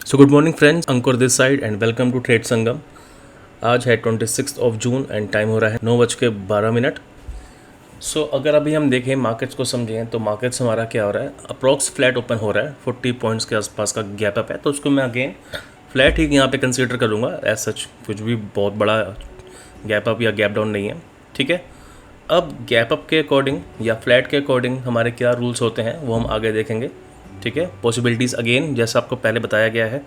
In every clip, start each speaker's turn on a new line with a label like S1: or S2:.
S1: So good morning friends, Ankur this side and welcome to trade Sangam. आज है 26 of June and time हो रहा है 9:12। सो अगर अभी हम देखें मार्केट्स को समझें तो मार्केट्स हमारा क्या हो रहा है, अप्रॉक्स फ्लैट ओपन हो रहा है, 40 पॉइंट्स के आसपास का गैप अप है, तो उसको मैं अगेन फ्लैट ही यहाँ पे कंसीडर करूँगा। एज सच कुछ भी बहुत बड़ा गैप अप या गैप डाउन नहीं है, ठीक है। अब गैप अप के अकॉर्डिंग या फ्लैट के अकॉर्डिंग हमारे क्या रूल्स होते हैं वो हम आगे देखेंगे, ठीक है। पॉसिबिलिटीज़ अगेन जैसा आपको पहले बताया गया है,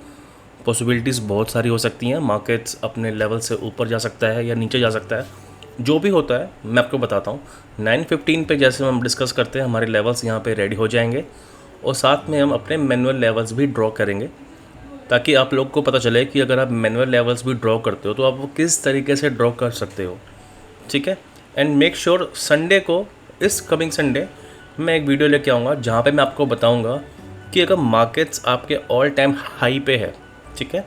S1: पॉसिबिलिटीज़ बहुत सारी हो सकती हैं। मार्केट्स अपने लेवल से ऊपर जा सकता है या नीचे जा सकता है, जो भी होता है मैं आपको बताता हूँ। 9:15 पे जैसे हम डिस्कस करते हैं हमारे लेवल्स यहाँ पे रेडी हो जाएंगे और साथ में हम अपने मैनुअल लेवल्स भी ड्रॉ करेंगे, ताकि आप लोग को पता चले कि अगर आप मैनुअल लेवल्स भी ड्रॉ करते हो तो आप वो किस तरीके से ड्रॉ कर सकते हो, ठीक है। एंड मेक श्योर संडे को, इस कमिंग संडे मैं एक वीडियो लेके आऊँगा जहाँ पे मैं आपको बताऊँगा कि अगर मार्केट्स आपके ऑल टाइम हाई पे है, ठीक है,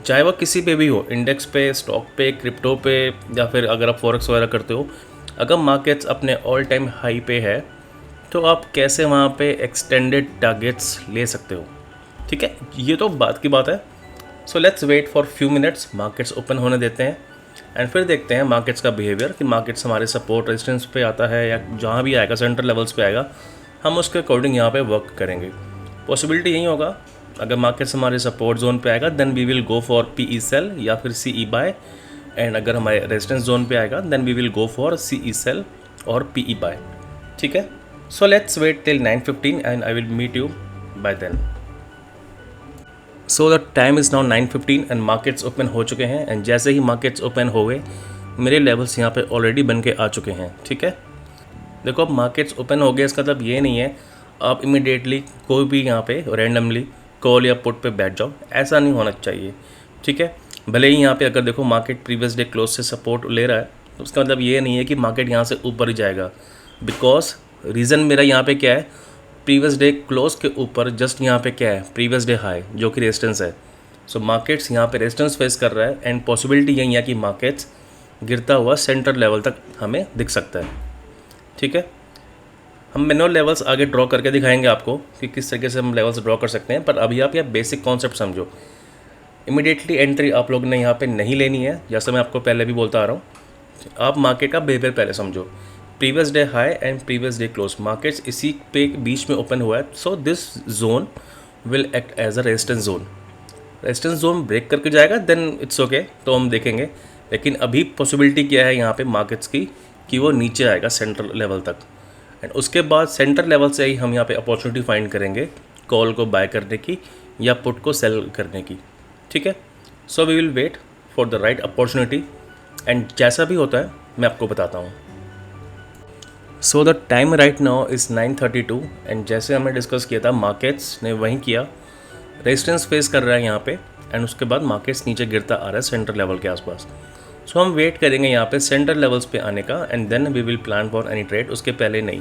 S1: चाहे वो किसी पे भी हो, इंडेक्स पे, स्टॉक पे, क्रिप्टो पे, या फिर अगर आप फॉरेक्स वगैरह करते हो, अगर मार्केट्स अपने ऑल टाइम हाई पे है तो आप कैसे वहाँ पे एक्सटेंडेड टारगेट्स ले सकते हो, ठीक है। ये तो बात की बात है। So let's wait for few minutes, markets open होने देते हैं एंड फिर देखते हैं मार्केट्स का बिहेवियर कि मार्केट्स हमारे सपोर्ट रेजिस्टेंस पे आता है या जहाँ भी आएगा सेंटर लेवल्स पे आएगा, हम उसके अकॉर्डिंग यहाँ पे वर्क करेंगे। पॉसिबिलिटी यही होगा, अगर मार्केट्स हमारे सपोर्ट जोन पे आएगा then we will go for PE sell या फिर सीई बाय, एंड अगर हमारे रेजिस्टेंस जोन पे आएगा then we will go for CE sell और पीई बाय, ठीक है। So let's wait till 9:15 and I will meet you by then. So the time is now 9:15 and markets open हो चुके हैं एंड जैसे ही markets open हो गए मेरे लेवल्स यहाँ पे ऑलरेडी बन के आ चुके हैं, ठीक है। देखो अब मार्केट्स ओपन हो गए इसका मतलब ये नहीं है आप इमीडिएटली कोई भी यहाँ पे रैंडमली कॉल या पुट पे बैठ जाओ, ऐसा नहीं होना चाहिए, ठीक है। भले ही यहाँ पे अगर देखो मार्केट प्रीवियस डे क्लोज से सपोर्ट ले रहा है तो उसका मतलब ये नहीं है कि मार्केट यहाँ से ऊपर ही जाएगा, बिकॉज रीज़न मेरा यहाँ पे क्या है, प्रीवियस डे क्लोज के ऊपर जस्ट यहाँ पे क्या है, प्रीवियस डे हाई जो कि रेजिस्टेंस है। सो मार्केट्स यहाँ पे रेजिस्टेंस फेस कर रहा है एंड पॉसिबिलिटी यही है कि मार्केट्स गिरता हुआ सेंटर लेवल तक हमें दिख सकता है, ठीक है। हम मैनुअल लेवल्स आगे ड्रॉ करके दिखाएंगे आपको कि किस तरीके से हम लेवल्स ड्रॉ कर सकते हैं, पर अभी आप यह बेसिक कॉन्सेप्ट समझो। इमीडिएटली एंट्री आप लोग ने यहाँ पे नहीं लेनी है, जैसा मैं आपको पहले भी बोलता आ रहा हूँ। आप मार्केट का बिहेवियर पहले समझो, previous day high and previous day close, markets इसी पे बीच में ओपन हुआ है, so this zone will act as a resistance zone. Resistance zone break करके जाएगा देन इट्स ओके, तो हम देखेंगे। लेकिन अभी पॉसिबिलिटी क्या है यहाँ पे मार्केट्स की कि वो नीचे आएगा सेंटर लेवल तक, एंड उसके बाद सेंटर लेवल से ही हम यहाँ पे अपॉर्चुनिटी फाइंड करेंगे कॉल को बाय करने की या पुट को सेल करने की, ठीक है। So we will wait for the right opportunity and जैसा भी होता है मैं आपको बताता हूँ। So the time right now is 9:32 and जैसे हमने डिस्कस किया था मार्केट्स ने वहीं किया, रेजिस्टेंस फेस कर रहा है यहाँ पे एंड उसके बाद मार्केट्स नीचे गिरता आ रहा है सेंटर लेवल के आसपास। सो हम वेट करेंगे यहाँ पे सेंटर लेवल्स पे आने का and then we will plan for any trade, उसके पहले नहीं,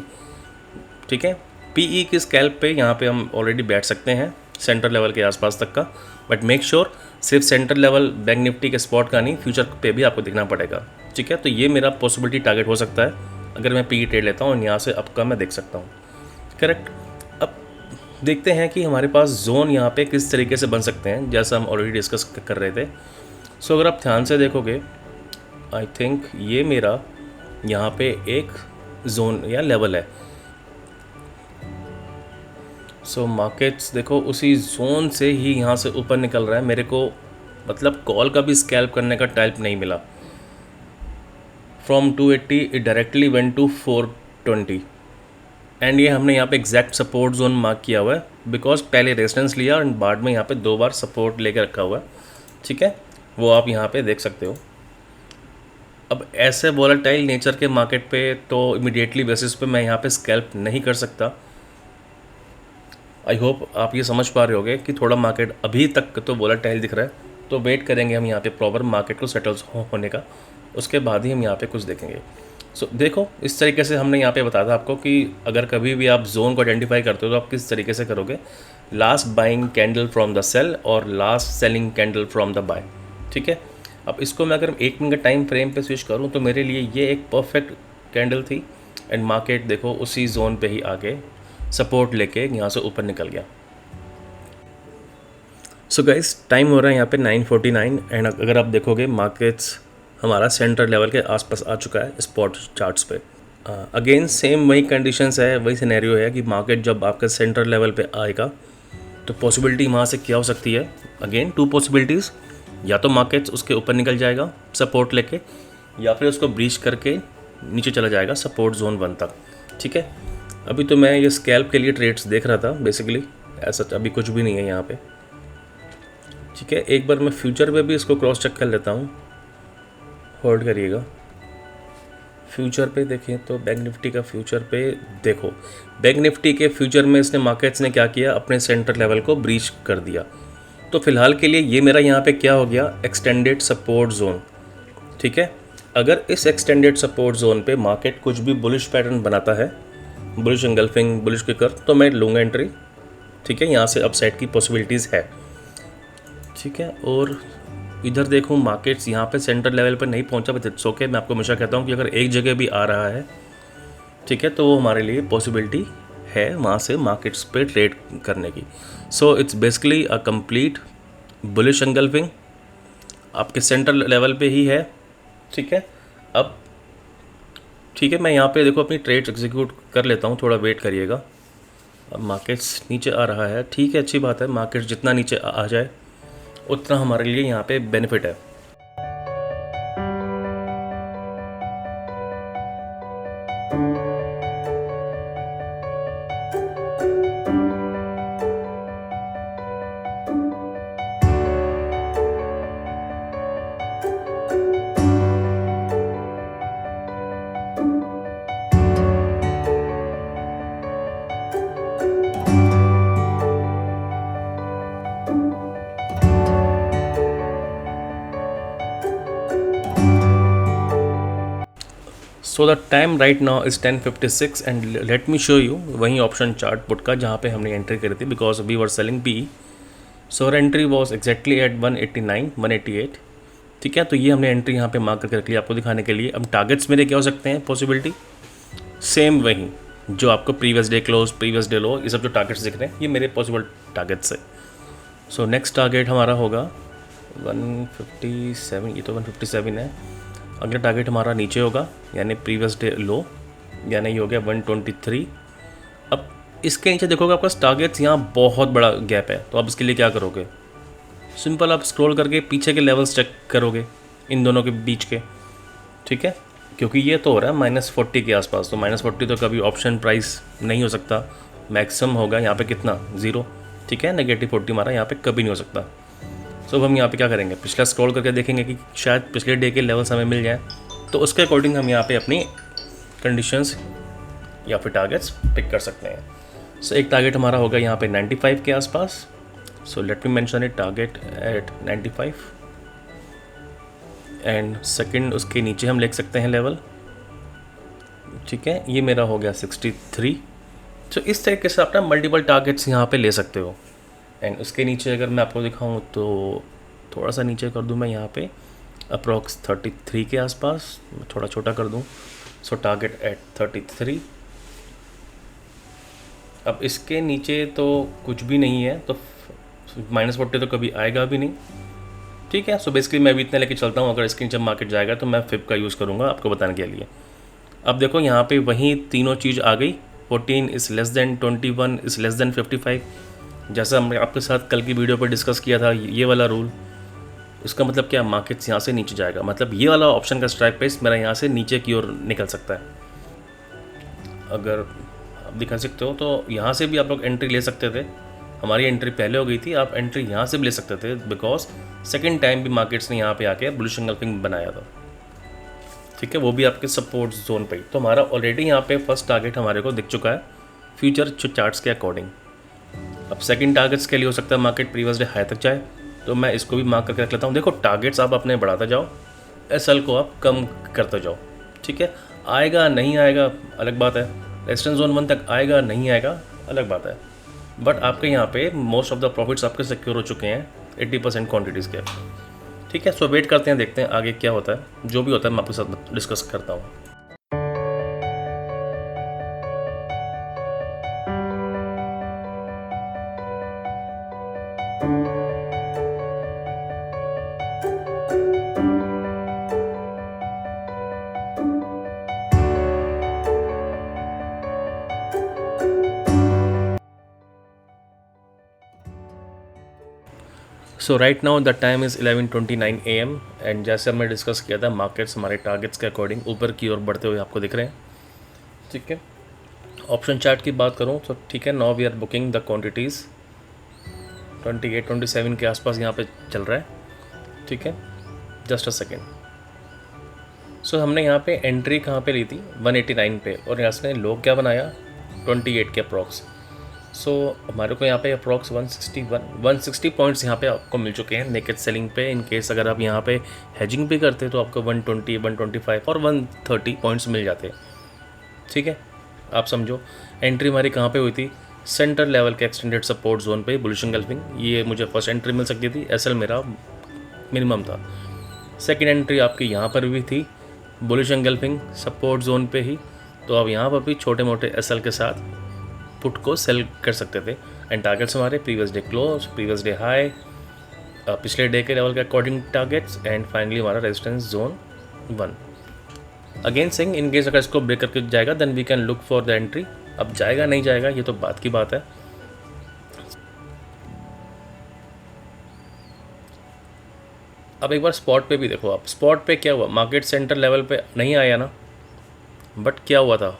S1: ठीक है। पीई की स्कैल्प पे यहाँ पे हम ऑलरेडी बैठ सकते हैं सेंटर लेवल के आसपास तक का, बट मेक श्योर सिर्फ सेंटर लेवल बैंक निफ्टी के स्पॉट का नहीं, फ्यूचर पे भी आपको दिखना पड़ेगा, ठीक है। तो ये मेरा पॉसिबिलिटी टारगेट हो सकता है अगर मैं पीई ट्रेड लेता हूँ और यहाँ से अप का मैं देख सकता हूँ, करेक्ट। अब देखते हैं कि हमारे पास जोन यहाँ पे किस तरीके से बन सकते हैं, जैसा हम ऑलरेडी डिस्कस कर रहे थे। सो अगर आप ध्यान से देखोगे आई थिंक ये मेरा यहाँ पे एक जोन या लेवल है। सो मार्केट्स देखो उसी जोन से ही यहाँ से ऊपर निकल रहा है, मेरे को मतलब कॉल का भी स्कैल्प करने का टाइप नहीं मिला। From 280 it directly went to 420 and ये हमने यहाँ पे एग्जैक्ट सपोर्ट जोन मार्क किया हुआ है, बिकॉज पहले रेजिस्टेंस लिया और बाद में यहाँ पे 2 बार सपोर्ट लेके रखा हुआ है, ठीक है। वो आप यहाँ पे देख सकते हो। अब ऐसे वॉलेटाइल नेचर के मार्केट पे तो इमीडिएटली बेसिस पे मैं यहाँ पे स्कैल्प नहीं कर सकता। आई होप आप ये समझ पा रहे होगे कि थोड़ा मार्केट अभी तक तो वॉलेटाइल दिख रहा है, तो वेट करेंगे हम यहाँ पे प्रॉपर मार्केट को सेटल्स होने का, उसके बाद ही हम यहाँ पे कुछ देखेंगे। सो देखो इस तरीके से हमने यहाँ पे बताया था आपको कि अगर कभी भी आप जोन को आइडेंटिफाई करते हो तो आप किस तरीके से करोगे, last buying candle from the sell और last selling candle from the buy, ठीक है। अब इसको मैं अगर 1 मिनट का टाइम फ्रेम पे स्विच करूँ तो मेरे लिए ये एक परफेक्ट कैंडल थी एंड मार्केट देखो उसी जोन पे ही आके सपोर्ट लेके यहाँ से ऊपर निकल गया। सो गाइस टाइम हो रहा है यहाँ पे 9:49 एंड अगर आप देखोगे मार्केट्स हमारा सेंटर लेवल के आसपास आ चुका है स्पॉट चार्ट्स पे। अगेन सेम वही कंडीशंस है, वही सिनेरियो है कि मार्केट जब आपका सेंटर लेवल पे आएगा तो पॉसिबिलिटी वहाँ से क्या हो सकती है। अगेन टू पॉसिबिलिटीज़, या तो मार्केट्स उसके ऊपर निकल जाएगा सपोर्ट लेके, या फिर उसको ब्रीच करके नीचे चला जाएगा सपोर्ट जोन 1 तक। ठीक है, अभी तो मैं ये स्कैल्प के लिए ट्रेड्स देख रहा था बेसिकली, ऐसा अभी कुछ भी नहीं है यहाँ पे। ठीक है, एक बार मैं फ्यूचर पे भी इसको क्रॉस चेक कर लेता हूँ, होल्ड करिएगा। फ्यूचर पे देखें तो बैंक निफ्टी का फ्यूचर पे देखो, बैंक निफ्टी के फ्यूचर में इसने मार्केट्स ने क्या किया, अपने सेंटर लेवल को ब्रीच कर दिया। तो फिलहाल के लिए ये मेरा यहाँ पे क्या हो गया, एक्सटेंडेड सपोर्ट जोन। ठीक है, अगर इस एक्सटेंडेड सपोर्ट जोन पे मार्केट कुछ भी बुलिश पैटर्न बनाता है, बुलिश एंगल्फिंग, बुलिश किकर, तो मैं लूँगा एंट्री। ठीक है, यहाँ से अपसाइड की पॉसिबिलिटीज़ है। ठीक है, और इधर देखूँ मार्केट्स यहाँ पे सेंटर लेवल पर नहीं पहुँचा, बट इट्स ओके। मैं आपको हमेशा कहता हूँ कि अगर एक जगह भी आ रहा है, ठीक है, तो वो हमारे लिए पॉसिबिलिटी है वहाँ से मार्केट्स पे ट्रेड करने की। So it's basically a complete bullish engulfing आपके सेंटर लेवल पे ही है। ठीक है, अब ठीक है, मैं यहाँ पे देखो अपनी ट्रेड्स एग्जीक्यूट कर लेता हूँ, थोड़ा वेट करिएगा। अब मार्केट्स नीचे आ रहा है, ठीक है, अच्छी बात है। मार्केट्स जितना नीचे आ जाए उतना हमारे लिए यहाँ पे बेनिफिट है। So the time right now is 10:56 and let me show you वही ऑप्शन चार्ट पुट का जहाँ पे हमने एंट्री करी थी, because we were selling B. So our entry was exactly at 189 188। ठीक है, तो ये हमने एंट्री यहाँ पे मार्क करके रख लिया आपको दिखाने के लिए। अब टारगेट्स मेरे क्या हो सकते हैं, पॉसिबिलिटी सेम वही जो आपको previous day close, previous day लो, ये सब जो टारगेट्स दिख रहे हैं ये मेरे पॉसिबल टारगेट्स है। सो नेक्स्ट टारगेट हमारा होगा 157, ये तो 157 है। अगला टारगेट हमारा नीचे होगा, यानी प्रीवियस डे लो, यानी ये हो गया 123। अब इसके नीचे देखोगे आपका टारगेट्स यहाँ बहुत बड़ा गैप है, तो आप इसके लिए क्या करोगे, सिंपल आप स्क्रॉल करके पीछे के लेवल्स चेक करोगे इन दोनों के बीच के। ठीक है, क्योंकि ये तो हो रहा है -40 के आसपास, तो -40 तो कभी ऑप्शन प्राइस नहीं हो सकता, मैक्सिमम होगा यहाँ पे कितना, 0। ठीक है, -40 हमारा यहाँ पे कभी नहीं हो सकता। सो अब हम यहाँ पे क्या करेंगे, पिछला स्क्रॉल करके देखेंगे कि शायद पिछले डे के लेवल्स हमें मिल जाए, तो उसके अकॉर्डिंग हम यहाँ पे अपनी कंडीशंस या फिर टारगेट्स पिक कर सकते हैं। सो एक टारगेट हमारा होगा यहाँ पे 95 के आसपास। So let me mention it, target at 95 and second उसके नीचे हम लिख सकते हैं लेवल। ठीक है, ये मेरा हो गया 63। तो इस तरीके से आप ना मल्टीपल टारगेट्स यहाँ पे ले सकते हो। एंड उसके नीचे अगर मैं आपको दिखाऊँ तो थोड़ा सा नीचे कर दूँ मैं यहाँ पे अप्रॉक्स 33 के आसपास, थोड़ा छोटा कर दूँ। So target at 33। अब इसके नीचे तो कुछ भी नहीं है, तो -40 तो कभी आएगा भी नहीं। ठीक है, सो बेसिकली मैं भी इतने लेके चलता हूँ, अगर इसके नीचे मार्केट जाएगा तो मैं फिप का यूज़ करूँगा आपको बताने के लिए। अब देखो यहाँ पे वही तीनों चीज़ आ गई, 14 is less than 21 is less than 55। जैसा हमने आपके साथ कल की वीडियो पर डिस्कस किया था ये वाला रूल, उसका मतलब क्या, मार्केट्स यहाँ से नीचे जाएगा, मतलब ये वाला ऑप्शन का स्ट्राइक प्राइस मेरा यहाँ से नीचे की ओर निकल सकता है। अगर आप दिखा सकते हो तो यहाँ से भी आप लोग एंट्री ले सकते थे, हमारी एंट्री पहले हो गई थी, आप एंट्री यहाँ से भी ले सकते थे, बिकॉज सेकेंड टाइम भी मार्केट्स ने यहाँ पे आके बुलिश एंगल्फिंग बनाया था। ठीक है, वो भी आपके सपोर्ट जोन पे ही। तो हमारा ऑलरेडी यहाँ पे फर्स्ट टारगेट हमारे को दिख चुका है फ्यूचर चार्ट्स के अकॉर्डिंग। अब सेकंड टारगेट्स के लिए हो सकता है मार्केट प्रीवियस डे हाई तक जाए, तो मैं इसको भी मार्क करके रख लेता हूँ। देखो टारगेट्स आप अपने बढ़ाते जाओ, एसएल को आप कम करते जाओ। ठीक है, आएगा नहीं आएगा अलग बात है, रेजिस्टेंस जोन 1 तक आएगा नहीं आएगा अलग बात है, बट आपके यहाँ पे मोस्ट ऑफ द प्रॉफिट्स आपके सिक्योर हो चुके हैं 80% क्वान्टिटीज़ के। ठीक है, सो वेट करते हैं, देखते हैं आगे क्या होता है। जो भी होता है मैं आपके साथ डिस्कस करता हूँ। So right now the time is 11:29 AM and जैसे हमने डिस्कस किया था मार्केट्स हमारे टारगेट्स के अकॉर्डिंग ऊपर की ओर बढ़ते हुए आपको दिख रहे हैं, ठीक है। ऑप्शन चार्ट की बात करूं तो ठीक है, now we are booking the quantities 28-27 के आसपास यहाँ पे चल रहा है, ठीक है। Just a second. सो हमने यहाँ पे एंट्री कहाँ पे ली थी 189 पे और यहाँ से लो क्या बनाया 28 के अप्रॉक्स। सो हमारे को यहाँ पे अप्रॉक्स 160 पॉइंट्स यहाँ पे आपको मिल चुके हैं नेकेड सेलिंग पे। इन केस अगर आप यहाँ पे हेजिंग भी करते तो आपको 120, 125 और 130 पॉइंट्स मिल जाते, ठीक है। आप समझो एंट्री हमारी कहाँ पे हुई थी, सेंटर लेवल के एक्सटेंडेड सपोर्ट जोन पे बुलिश एंगल्फिंग, ये मुझे फर्स्ट एंट्री मिल सकती थी, एसएल मेरा मिनिमम था। सेकंड एंट्री आपकी यहाँ पर भी थी बुलिश एंगल्फिंग सपोर्ट जोन पे ही, तो आप यहाँ पर भी छोटे मोटे एसएल के साथ पुट को सेल कर सकते थे। एंड टारगेट्स हमारे previous day close, previous day high, पिछले डे के लेवल के अकॉर्डिंग टारगेट्स एंड फाइनली हमारा resistance zone 1। Again saying in case अगर इसको ब्रेक करके जाएगा then we can look for the entry. अब जाएगा नहीं जाएगा ये तो बात की बात है। अब एक बार स्पॉट पे भी देखो आप, स्पॉट पे क्या हुआ, मार्केट सेंटर लेवल पे नहीं आया ना, बट क्या हुआ था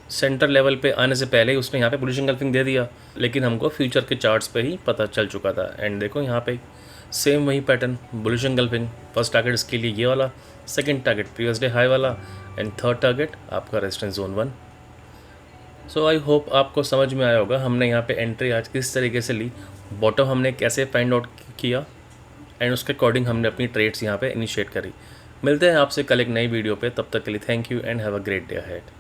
S1: सेंटर लेवल पे आने से पहले ही उसने यहाँ पे बुलिश एंगल्फिंग दे दिया, लेकिन हमको फ्यूचर के चार्ट्स पे ही पता चल चुका था। एंड देखो यहाँ पे सेम वही pattern bullish engulfing, first target इसके लिए ये वाला, second target previous day high वाला एंड थर्ड टारगेट आपका resistance zone 1। So I hope आपको समझ में आया होगा हमने यहाँ पे एंट्री आज किस तरीके से ली, बॉटम हमने कैसे फाइंड आउट किया एंड उसके अकॉर्डिंग हमने अपनी ट्रेड्स यहाँ पे इनिशिएट करी। मिलते हैं आपसे कल एक नई वीडियो पे, तब तक के लिए thank you and have a great day ahead.